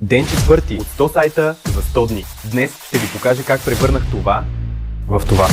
Ден четвърти от 100 сайта за 100 дни. Днес ще ви покажа как превърнах това в това.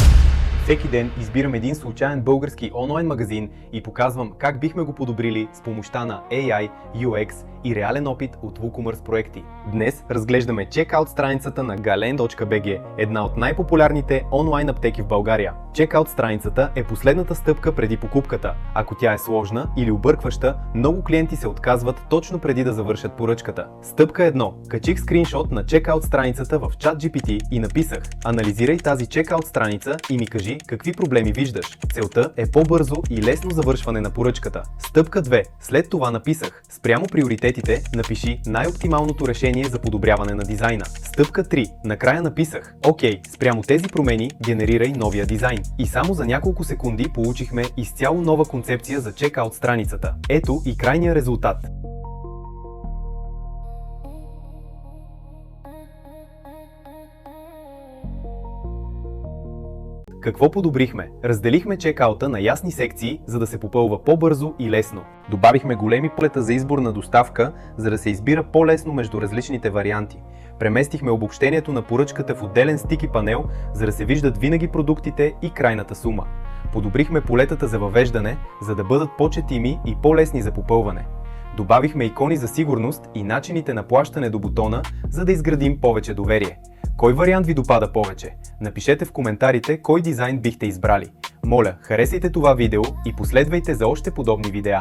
Всеки ден избирам един случайен български онлайн магазин и показвам как бихме го подобрили с помощта на AI, UX и реален опит от WooCommerce проекти. Днес разглеждаме чекаут страницата на Galen.bg, една от най-популярните онлайн аптеки в България. Чекаут страницата е последната стъпка преди покупката. Ако тя е сложна или объркваща, много клиенти се отказват точно преди да завършат поръчката. Стъпка 1. Качих скриншот на чекаут страницата в ChatGPT и написах: анализирай тази чекаут страница и ми кажи какви проблеми виждаш. Целта е по-бързо и лесно завършване на поръчката. Стъпка 2. След това написах: спрямо приоритетите, напиши най-оптималното решение за подобряване на дизайна. Стъпка 3. Накрая написах: окей, спрямо тези промени генерирай новия дизайн. И само за няколко секунди получихме изцяло нова концепция за чекаут страницата. Ето и крайния резултат. Какво подобрихме? Разделихме чекаута на ясни секции, за да се попълва по-бързо и лесно. Добавихме големи полета за избор на доставка, за да се избира по-лесно между различните варианти. Преместихме обобщението на поръчката в отделен стики панел, за да се виждат винаги продуктите и крайната сума. Подобрихме полетата за въвеждане, за да бъдат по-четими и по-лесни за попълване. Добавихме икони за сигурност и начините на плащане до бутона, за да изградим повече доверие. Кой вариант ви допада повече? Напишете в коментарите кой дизайн бихте избрали. Моля, харесайте това видео и последвайте за още подобни видеа.